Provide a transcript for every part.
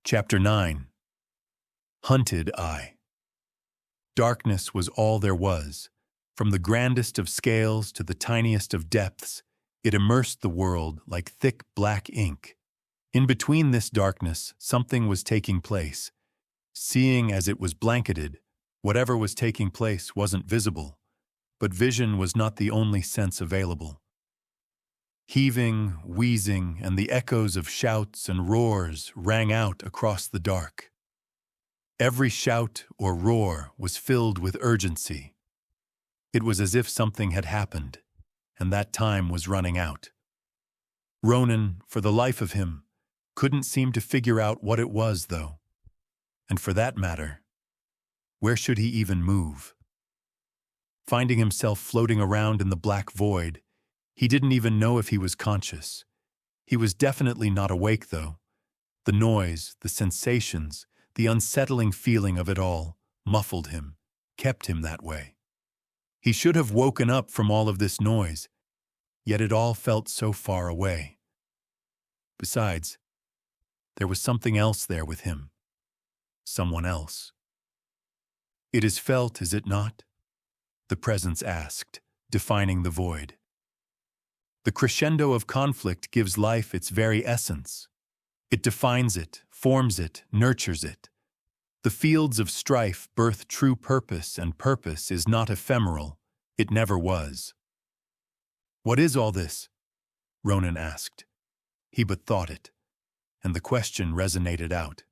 Chapter 9. Hunted Eye. Darkness was all there was. From the grandest of scales to the tiniest of depths, it immersed the world like thick black ink. In between this darkness, something was taking place. Seeing as it was blanketed, whatever was taking place wasn't visible, but vision was not the only sense available. Heaving, wheezing, and the echoes of shouts and roars rang out across the dark. Every shout or roar was filled with urgency. It was as if something had happened, and that time was running out. Ronin, for the life of him, couldn't seem to figure out what it was, though. And for that matter, where should he even move? Finding himself floating around in the black void, he didn't even know if he was conscious. He was definitely not awake, though. The noise, the sensations, the unsettling feeling of it all muffled him, kept him that way. He should have woken up from all of this noise, yet it all felt so far away. Besides, there was something else there with him. Someone else. "It is felt, is it not?" the presence asked, defining the void. The crescendo of conflict gives life its very essence. It defines it, forms it, nurtures it. The fields of strife birth true purpose, and purpose is not ephemeral. It never was. "What is all this?" Ronin asked. He but thought it, and the question resonated out.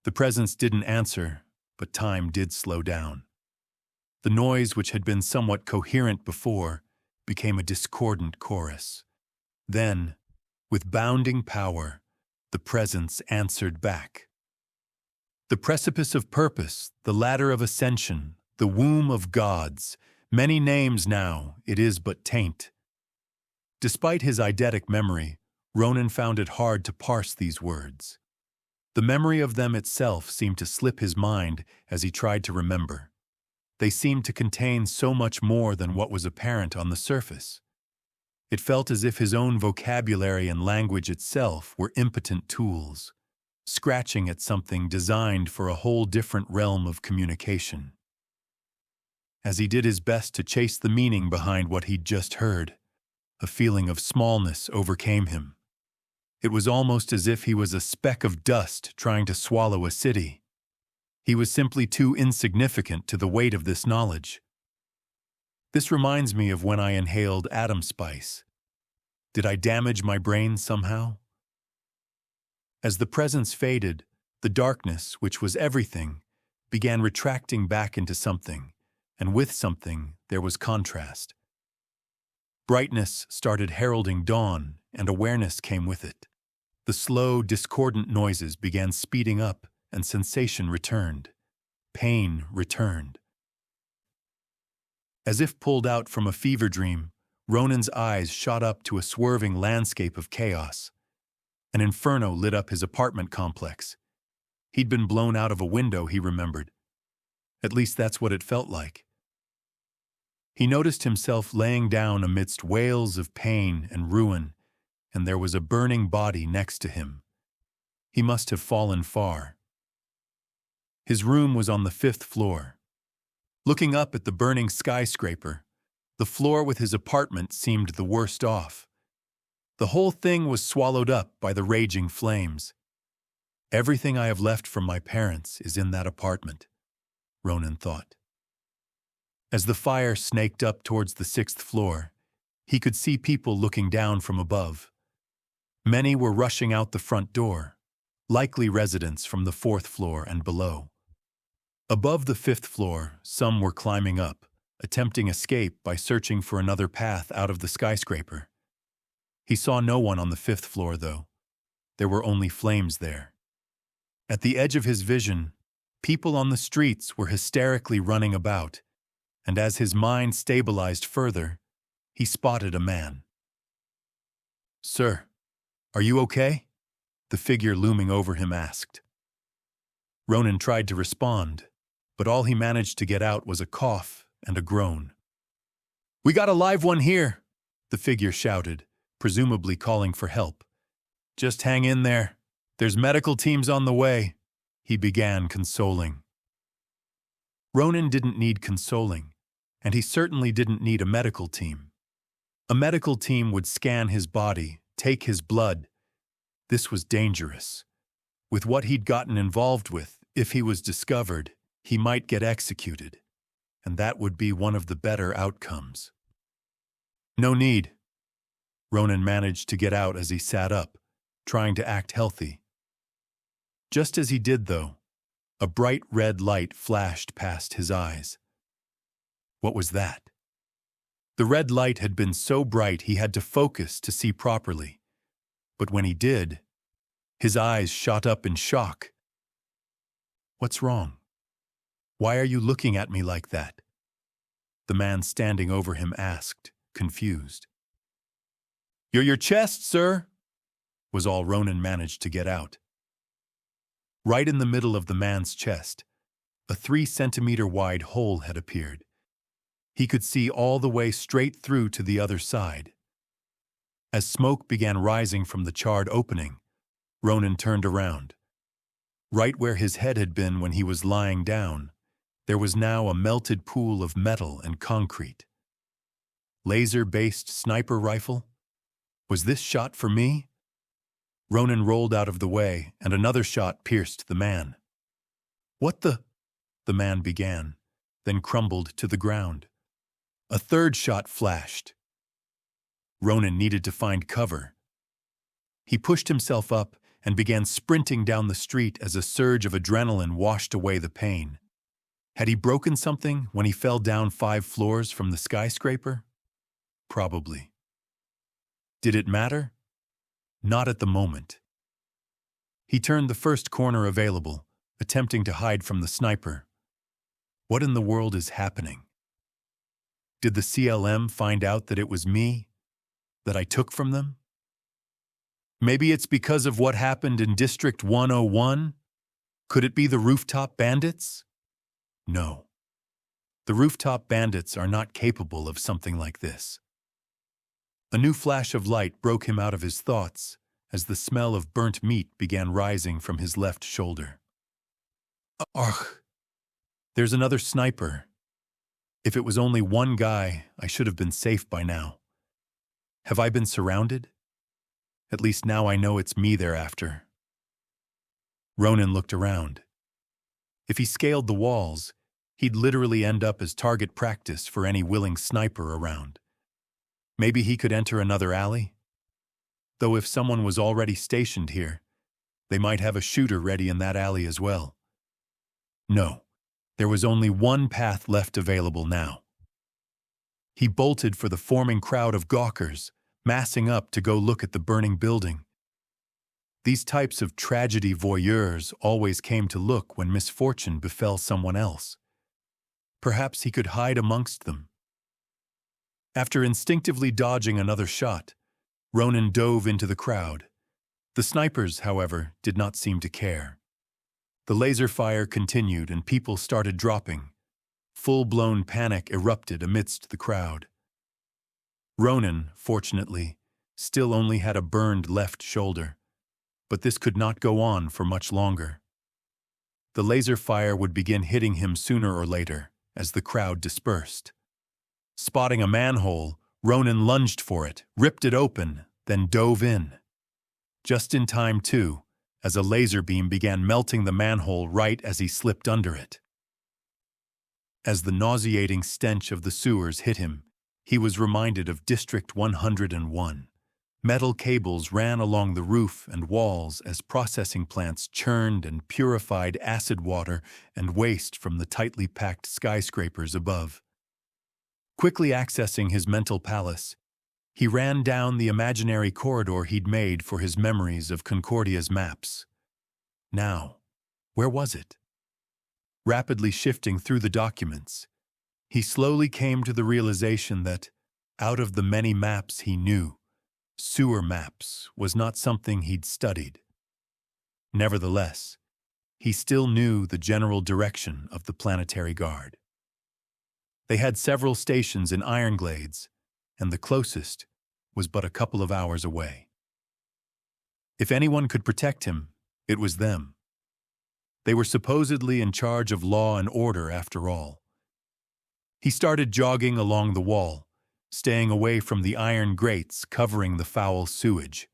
The presence didn't answer, but time did slow down. The noise, which had been somewhat coherent before, became a discordant chorus. Then, with bounding power, the presence answered back. "The precipice of purpose, the ladder of ascension, the womb of gods, many names now, it is but taint." Despite his eidetic memory, Ronin found it hard to parse these words. The memory of them itself seemed to slip his mind as he tried to remember. They seemed to contain so much more than what was apparent on the surface. It felt as if his own vocabulary and language itself were impotent tools, scratching at something designed for a whole different realm of communication. As he did his best to chase the meaning behind what he'd just heard, a feeling of smallness overcame him. It was almost as if he was a speck of dust trying to swallow a city. He was simply too insignificant to the weight of this knowledge. This reminds me of when I inhaled atom spice. Did I damage my brain somehow? As the presence faded, the darkness, which was everything, began retracting back into something, and with something there was contrast. Brightness started heralding dawn, and awareness came with it. The slow, discordant noises began speeding up, and sensation returned. Pain returned. As if pulled out from a fever dream, Ronin's eyes shot up to a swerving landscape of chaos. An inferno lit up his apartment complex. He'd been blown out of a window, he remembered. At least that's what it felt like. He noticed himself laying down amidst wails of pain and ruin, and there was a burning body next to him. He must have fallen far. His room was on the 5th floor. Looking up at the burning skyscraper, the floor with his apartment seemed the worst off. The whole thing was swallowed up by the raging flames. "Everything I have left from my parents is in that apartment," Ronin thought. As the fire snaked up towards the 6th floor, he could see people looking down from above. Many were rushing out the front door, likely residents from the 4th floor and below. Above the 5th floor, some were climbing up, attempting escape by searching for another path out of the skyscraper. He saw no one on the 5th floor, though. There were only flames there. At the edge of his vision, people on the streets were hysterically running about, and as his mind stabilized further, he spotted a man. "Sir, are you okay?" the figure looming over him asked. Ronin tried to respond, but all he managed to get out was a cough and a groan. "We got a live one here," the figure shouted, presumably calling for help. "Just hang in there. There's medical teams on the way, he began, consoling. Ronin didn't need consoling, and he certainly didn't need a medical team. A medical team would scan his body, take his blood. This was dangerous. With what he'd gotten involved with, if he was discovered, he might get executed, and that would be one of the better outcomes. No need. Ronin managed to get out as he sat up, trying to act healthy. Just as he did, though, a bright red light flashed past his eyes. What was that? The red light had been so bright he had to focus to see properly. But when he did, his eyes shot up in shock. What's wrong? Why are you looking at me like that? The man standing over him asked, confused. You're your chest, sir, was all Ronin managed to get out. Right in the middle of the man's chest, a 3-centimeter-wide hole had appeared. He could see all the way straight through to the other side. As smoke began rising from the charred opening, Ronin turned around. Right where his head had been when he was lying down, there was now a melted pool of metal and concrete. Laser-based sniper rifle? Was this shot for me? Ronin rolled out of the way, and another shot pierced the man. What the man began, then crumbled to the ground. A third shot flashed. Ronin needed to find cover. He pushed himself up and began sprinting down the street as a surge of adrenaline washed away the pain. Had he broken something when he fell down 5 floors from the skyscraper? Probably. Did it matter? Not at the moment. He turned the first corner available, attempting to hide from the sniper. What in the world is happening? Did the CLM find out that it was me, that I took from them? Maybe it's because of what happened in District 101? Could it be the rooftop bandits? No. The rooftop bandits are not capable of something like this. A new flash of light broke him out of his thoughts as the smell of burnt meat began rising from his left shoulder. Ugh! There's another sniper. If it was only one guy, I should have been safe by now. Have I been surrounded? At least now I know it's me they're after. Ronin looked around. If he scaled the walls, he'd literally end up as target practice for any willing sniper around. Maybe he could enter another alley? Though if someone was already stationed here, they might have a shooter ready in that alley as well. No, there was only one path left available now. He bolted for the forming crowd of gawkers, massing up to go look at the burning building. These types of tragedy voyeurs always came to look when misfortune befell someone else. Perhaps he could hide amongst them. After instinctively dodging another shot, Ronin dove into the crowd. The snipers, however, did not seem to care. The laser fire continued and people started dropping. Full-blown panic erupted amidst the crowd. Ronin, fortunately, still only had a burned left shoulder, but this could not go on for much longer. The laser fire would begin hitting him sooner or later as the crowd dispersed. Spotting a manhole, Ronin lunged for it, ripped it open, then dove in. Just in time, too, as a laser beam began melting the manhole right as he slipped under it. As the nauseating stench of the sewers hit him, he was reminded of District 101. Metal cables ran along the roof and walls as processing plants churned and purified acid water and waste from the tightly packed skyscrapers above. Quickly accessing his mental palace, he ran down the imaginary corridor he'd made for his memories of Concordia's maps. Now, where was it? Rapidly shifting through the documents, he slowly came to the realization that, out of the many maps he knew, sewer maps was not something he'd studied. Nevertheless, he still knew the general direction of the Planetary Guard. They had several stations in Ironglades, and the closest was but a couple of hours away. If anyone could protect him, It was them. They were supposedly in charge of law and order after all. He started jogging along the wall, staying away from the iron grates covering the foul sewage.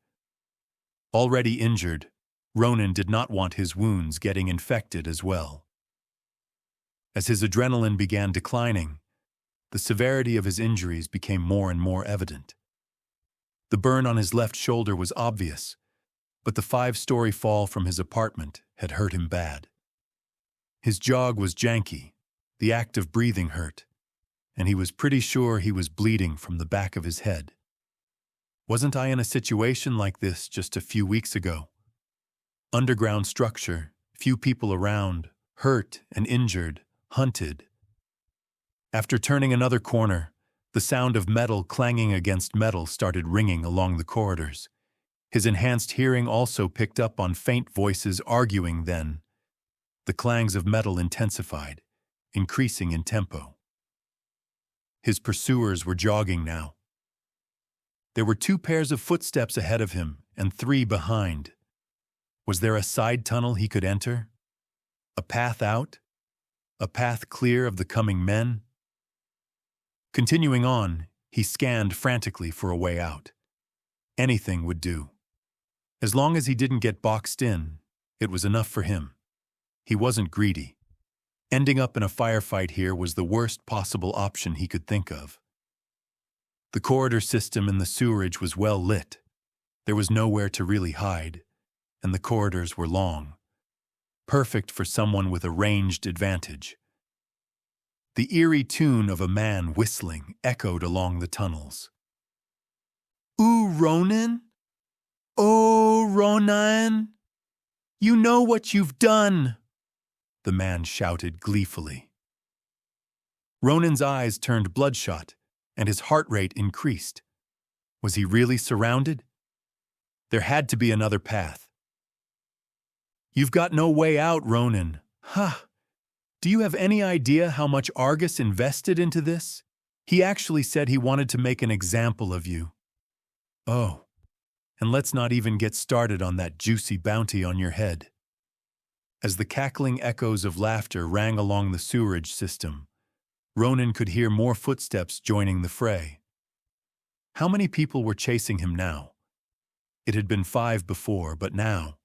Already injured, Ronin did not want his wounds getting infected as well. As his adrenaline began declining, the severity of his injuries became more and more evident. The burn on his left shoulder was obvious, but the 5-story fall from his apartment had hurt him bad. His jog was janky, the act of breathing hurt, and he was pretty sure he was bleeding from the back of his head. Wasn't I in a situation like this just a few weeks ago? Underground structure, few people around, hurt and injured, hunted. After turning another corner, the sound of metal clanging against metal started ringing along the corridors. His enhanced hearing also picked up on faint voices arguing then. The clangs of metal intensified, increasing in tempo. His pursuers were jogging now. There were 2 pairs of footsteps ahead of him and 3 behind. Was there a side tunnel he could enter? A path out? A path clear of the coming men? Continuing on, he scanned frantically for a way out. Anything would do. As long as he didn't get boxed in, it was enough for him. He wasn't greedy. Ending up in a firefight here was the worst possible option he could think of. The corridor system in the sewerage was well lit. There was nowhere to really hide, and the corridors were long. Perfect for someone with a ranged advantage. The eerie tune of a man whistling echoed along the tunnels. "Ooh, Ronin? Oh, Ronin! You know what you've done!" the man shouted gleefully. Ronin's eyes turned bloodshot, and his heart rate increased. Was he really surrounded? There had to be another path. "You've got no way out, Ronin. Ha! Do you have any idea how much Argus invested into this? He actually said he wanted to make an example of you. Oh, and let's not even get started on that juicy bounty on your head." As the cackling echoes of laughter rang along the sewerage system, Ronin could hear more footsteps joining the fray. How many people were chasing him now? It had been 5 before, but now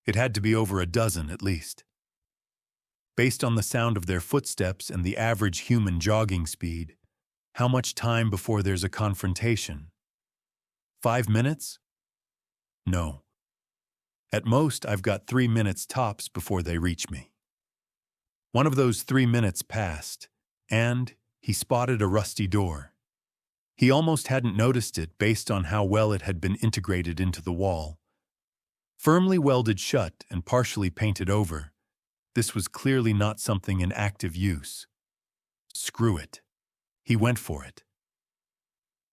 it had to be over a dozen at least. Based on the sound of their footsteps and the average human jogging speed, how much time before there's a confrontation? 5 minutes? No. At most, I've got 3 minutes tops before they reach me. One of those 3 minutes passed, and he spotted a rusty door. He almost hadn't noticed it based on how well it had been integrated into the wall. Firmly welded shut and partially painted over, this was clearly not something in active use. Screw it. He went for it.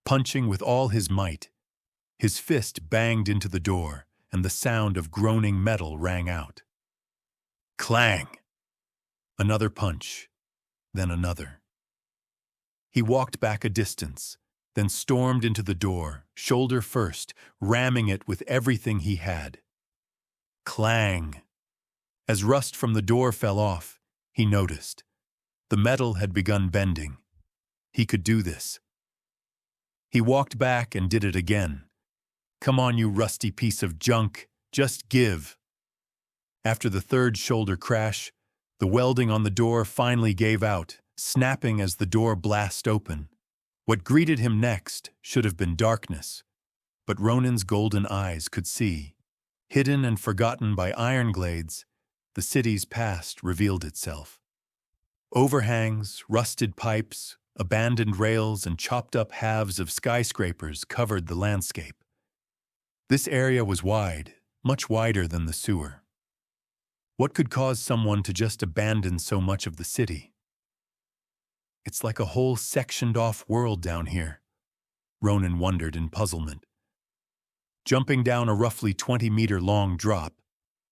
Punching with all his might, his fist banged into the door, and the sound of groaning metal rang out. Clang! Another punch, then another. He walked back a distance, then stormed into the door, shoulder first, ramming it with everything he had. Clang! As rust from the door fell off, he noticed. The metal had begun bending. He could do this. He walked back and did it again. Come on, you rusty piece of junk, just give. After the 3rd shoulder crash, the welding on the door finally gave out, snapping as the door blasted open. What greeted him next should have been darkness, but Ronin's golden eyes could see. Hidden and forgotten by iron glades, the city's past revealed itself. Overhangs, rusted pipes, abandoned rails, and chopped-up halves of skyscrapers covered the landscape. This area was wide, much wider than the sewer. What could cause someone to just abandon so much of the city? It's like a whole sectioned-off world down here, Ronin wondered in puzzlement. Jumping down a roughly 20-meter-long drop,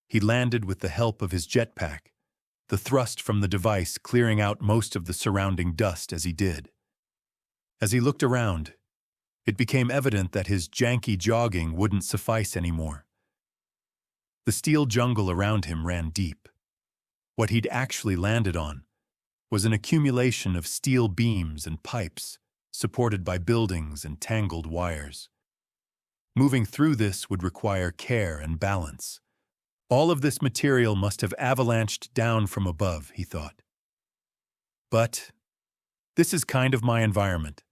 he landed with the help of his jetpack, the thrust from the device clearing out most of the surrounding dust as he did. As he looked around, it became evident that his janky jogging wouldn't suffice anymore. The steel jungle around him ran deep. What he'd actually landed on was an accumulation of steel beams and pipes, supported by buildings and tangled wires. Moving through this would require care and balance. All of this material must have avalanched down from above, he thought. But this is kind of my environment.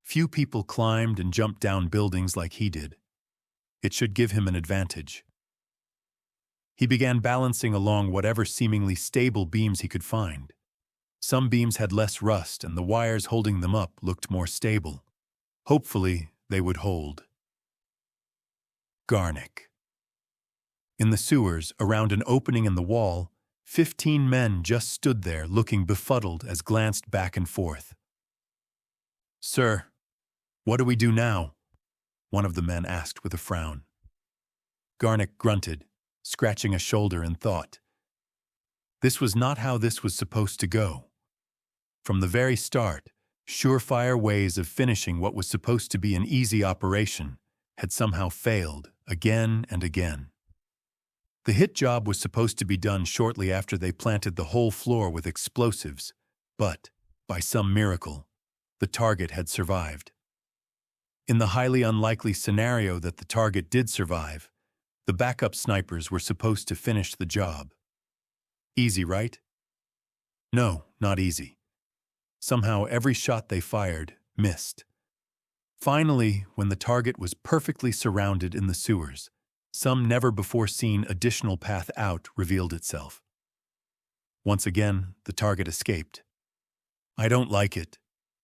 Few people climbed and jumped down buildings like he did. It should give him an advantage. He began balancing along whatever seemingly stable beams he could find. Some beams had less rust, and the wires holding them up looked more stable. Hopefully, they would hold. Garnick. In the sewers, around an opening in the wall, 15 men just stood there looking befuddled as glanced back and forth. "Sir, what do we do now?" one of the men asked with a frown. Garnick grunted, scratching a shoulder in thought. This was not how this was supposed to go. From the very start, surefire ways of finishing what was supposed to be an easy operation had somehow failed again and again. The hit job was supposed to be done shortly after they planted the whole floor with explosives, but, by some miracle, the target had survived. In the highly unlikely scenario that the target did survive, the backup snipers were supposed to finish the job. Easy, right? No, not easy. Somehow every shot they fired missed. Finally, when the target was perfectly surrounded in the sewers, some never-before-seen additional path out revealed itself. Once again, the target escaped. I don't like it,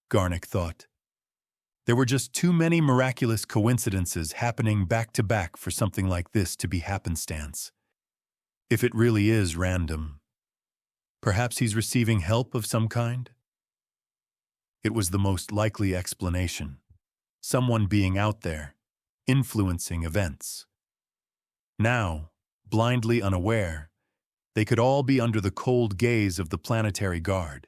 Garnick thought. There were just too many miraculous coincidences happening back-to-back for something like this to be happenstance. If it really is random, perhaps he's receiving help of some kind? It was the most likely explanation. Someone being out there, influencing events. Now, blindly unaware, they could all be under the cold gaze of the planetary guard.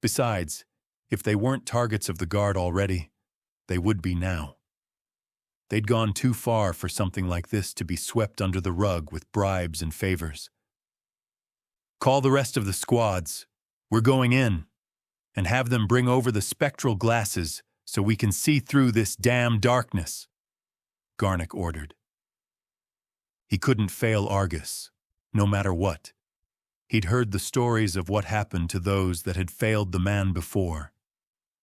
Besides, if they weren't targets of the guard already, they would be now. They'd gone too far for something like this to be swept under the rug with bribes and favors. Call the rest of the squads. We're going in. And have them bring over the spectral glasses so we can see through this damn darkness, Garnick ordered. He couldn't fail Argus, no matter what. He'd heard the stories of what happened to those that had failed the man before,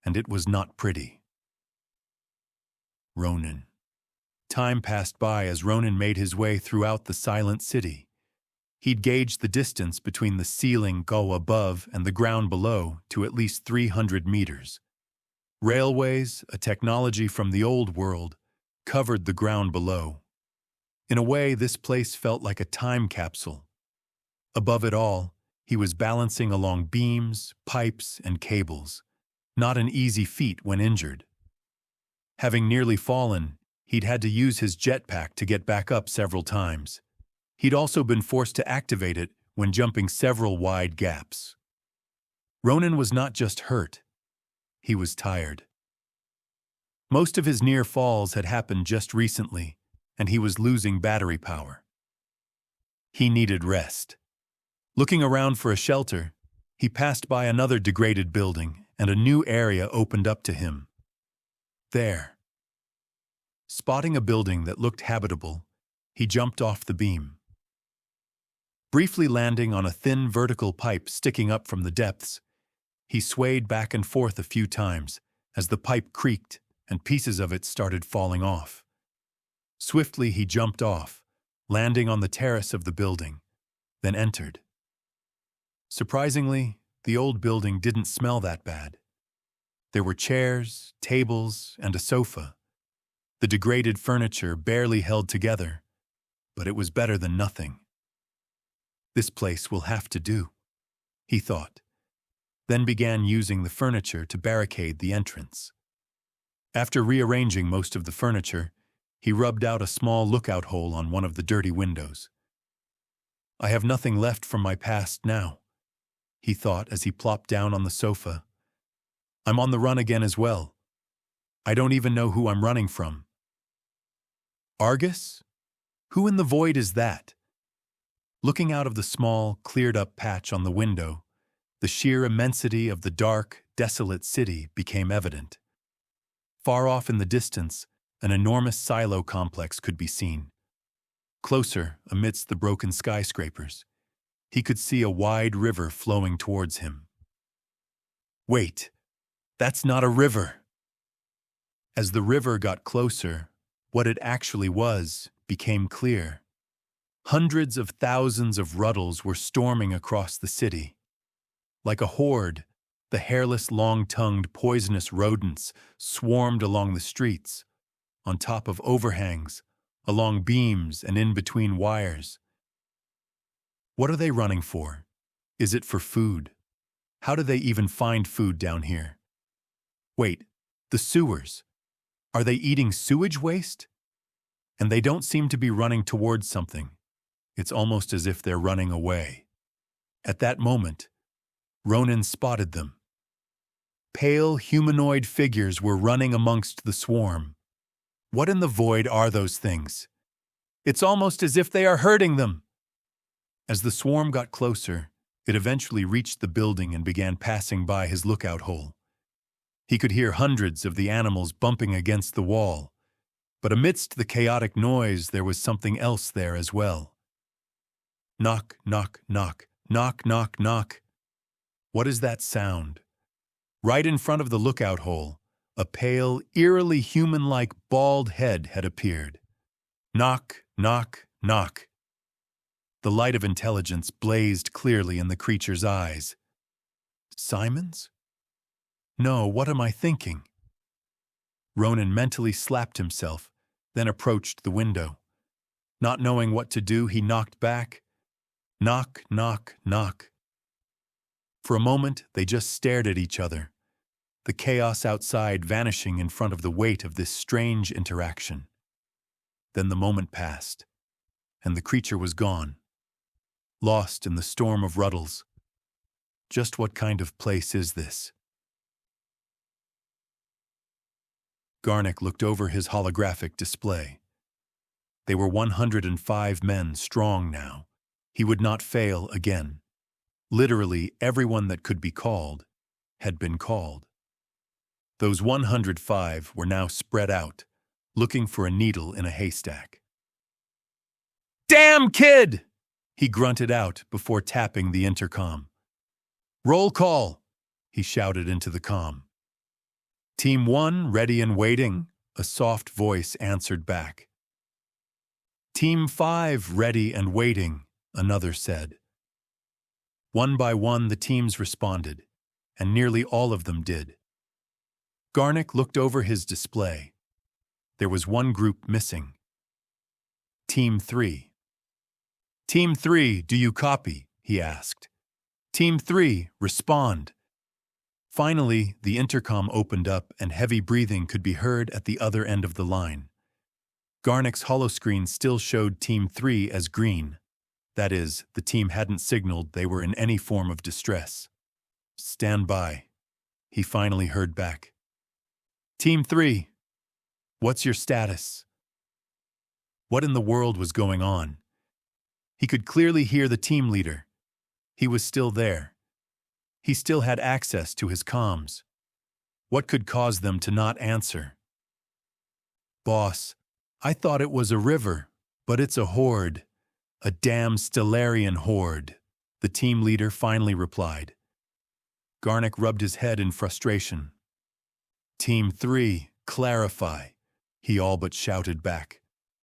and it was not pretty. Ronin. Time passed by as Ronin made his way throughout the silent city. He'd gauged the distance between the ceiling go above and the ground below to at least 300 meters. Railways, a technology from the old world, covered the ground below. In a way, this place felt like a time capsule. Above it all, he was balancing along beams, pipes, and cables. Not an easy feat when injured. Having nearly fallen, he'd had to use his jetpack to get back up several times. He'd also been forced to activate it when jumping several wide gaps. Ronin was not just hurt. He was tired. Most of his near falls had happened just recently, and he was losing battery power. He needed rest. Looking around for a shelter, he passed by another degraded building, and a new area opened up to him. There. Spotting a building that looked habitable, he jumped off the beam. Briefly landing on a thin vertical pipe sticking up from the depths, he swayed back and forth a few times as the pipe creaked and pieces of it started falling off. Swiftly he jumped off, landing on the terrace of the building, then entered. Surprisingly, the old building didn't smell that bad. There were chairs, tables, and a sofa. The degraded furniture barely held together, but it was better than nothing. This place will have to do, he thought, then began using the furniture to barricade the entrance. After rearranging most of the furniture, he rubbed out a small lookout hole on one of the dirty windows. I have nothing left from my past now, he thought as he plopped down on the sofa. I'm on the run again as well. I don't even know who I'm running from. Argus? Who in the void is that? Looking out of the small, cleared-up patch on the window, the sheer immensity of the dark, desolate city became evident. Far off in the distance, an enormous silo complex could be seen. Closer, amidst the broken skyscrapers, he could see a wide river flowing towards him. Wait, that's not a river! As the river got closer, what it actually was became clear. Hundreds of thousands of ruddles were storming across the city. Like a horde, the hairless, long-tongued, poisonous rodents swarmed along the streets, on top of overhangs, along beams and in between wires. What are they running for? Is it for food? How do they even find food down here? Wait, the sewers. Are they eating sewage waste? And they don't seem to be running towards something. It's almost as if they're running away. At that moment, Ronin spotted them. Pale humanoid figures were running amongst the swarm. What in the void are those things? It's almost as if they are hurting them. As the swarm got closer, it eventually reached the building and began passing by his lookout hole. He could hear hundreds of the animals bumping against the wall, but amidst the chaotic noise there was something else there as well. Knock, knock, knock, knock, knock, knock. What is that sound? Right in front of the lookout hole, a pale, eerily human-like bald head had appeared. Knock, knock, knock. The light of intelligence blazed clearly in the creature's eyes. Simon's? No, what am I thinking? Ronin mentally slapped himself, then approached the window. Not knowing what to do, he knocked back. Knock, knock, knock. For a moment, they just stared at each other, the chaos outside vanishing in front of the weight of this strange interaction. Then the moment passed, and the creature was gone, lost in the storm of ruddles. Just what kind of place is this? Garnick looked over his holographic display. They were 105 men strong now. He would not fail again. Literally everyone that could be called had been called. Those 105 were now spread out, looking for a needle in a haystack. "Damn kid!" he grunted out before tapping the intercom. "Roll call," he shouted into the comm. "Team 1 ready and waiting," a soft voice answered back. "Team 5 ready and waiting," another said. One by one the teams responded, and nearly all of them did. Garnick looked over his display. There was one group missing. Team 3. "Team 3, do you copy?" he asked. "Team 3, respond." Finally, the intercom opened up and heavy breathing could be heard at the other end of the line. Garnick's holoscreen still showed Team 3 as green. That is, the team hadn't signaled they were in any form of distress. "Stand by," he finally heard back. "Team 3, what's your status?" What in the world was going on? He could clearly hear the team leader. He was still there. He still had access to his comms. What could cause them to not answer? "Boss, I thought it was a river, but it's a horde. A damn Stellarian horde," the team leader finally replied. Garnick rubbed his head in frustration. "Team 3, clarify," he all but shouted back.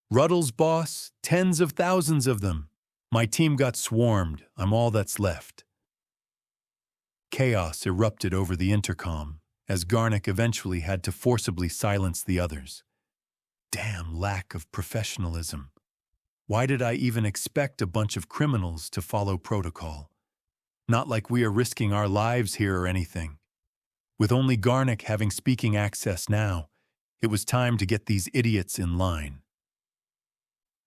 "Ruddles, boss, tens of thousands of them. My team got swarmed. I'm all that's left." Chaos erupted over the intercom, as Garnick eventually had to forcibly silence the others. Damn lack of professionalism. Why did I even expect a bunch of criminals to follow protocol? Not like we are risking our lives here or anything. With only Garnick having speaking access now, it was time to get these idiots in line.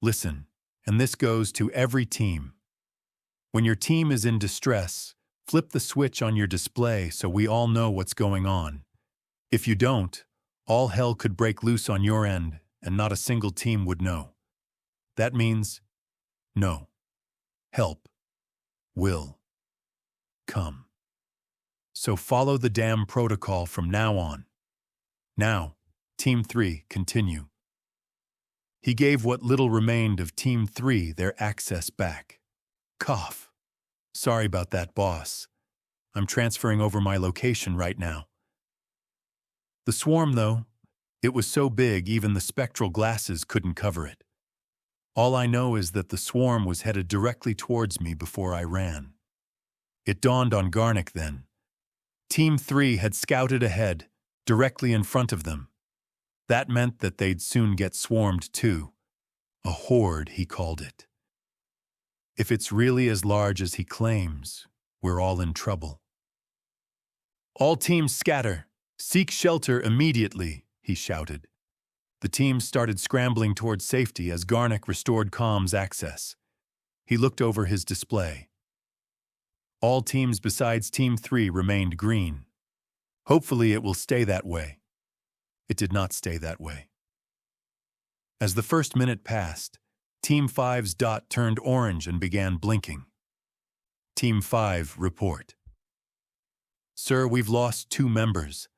Listen, and this goes to every team. When your team is in distress, flip the switch on your display so we all know what's going on. If you don't, all hell could break loose on your end, and not a single team would know. That means no. Help will come. So follow the damn protocol from now on. Now, Team 3, continue. He gave what little remained of Team 3 their access back. Cough. Sorry about that, boss. I'm transferring over my location right now. The swarm, though, it was so big even the spectral glasses couldn't cover it. All I know is that the swarm was headed directly towards me before I ran. It dawned on Garnick then. Team 3 had scouted ahead, directly in front of them. That meant that they'd soon get swarmed too. A horde, he called it. If it's really as large as he claims, we're all in trouble. All teams scatter. Seek shelter immediately, he shouted. The teams started scrambling towards safety as Garnick restored comms access. He looked over his display. All teams besides Team 3 remained green. Hopefully it will stay that way. It did not stay that way. As the first minute passed, Team 5's dot turned orange and began blinking. Team 5, report. Sir, we've lost 2 members.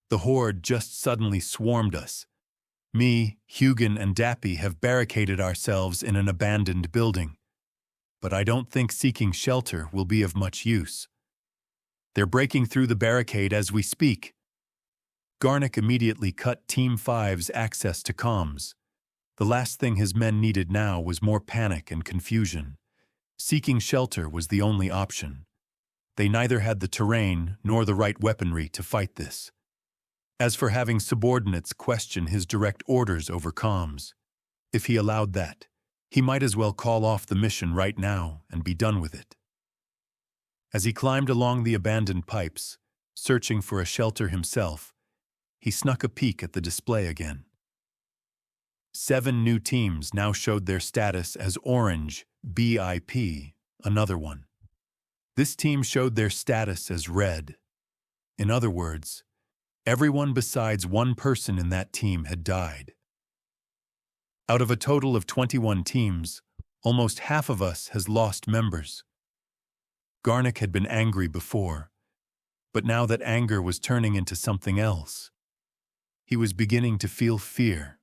The horde just suddenly swarmed us. Me, Hugin, and Dappy have barricaded ourselves in an abandoned building. But I don't think seeking shelter will be of much use. They're breaking through the barricade as we speak. Garnick immediately cut Team 5's access to comms. The last thing his men needed now was more panic and confusion. Seeking shelter was the only option. They neither had the terrain nor the right weaponry to fight this. As for having subordinates question his direct orders over comms, if he allowed that, he might as well call off the mission right now and be done with it. As he climbed along the abandoned pipes, searching for a shelter himself, he snuck a peek at the display again. 7 new teams now showed their status as Orange BIP, another one. This team showed their status as Red. In other words, everyone besides one person in that team had died. Out of a total of 21 teams, almost half of us has lost members. Garnick had been angry before, but now that anger was turning into something else, he was beginning to feel fear.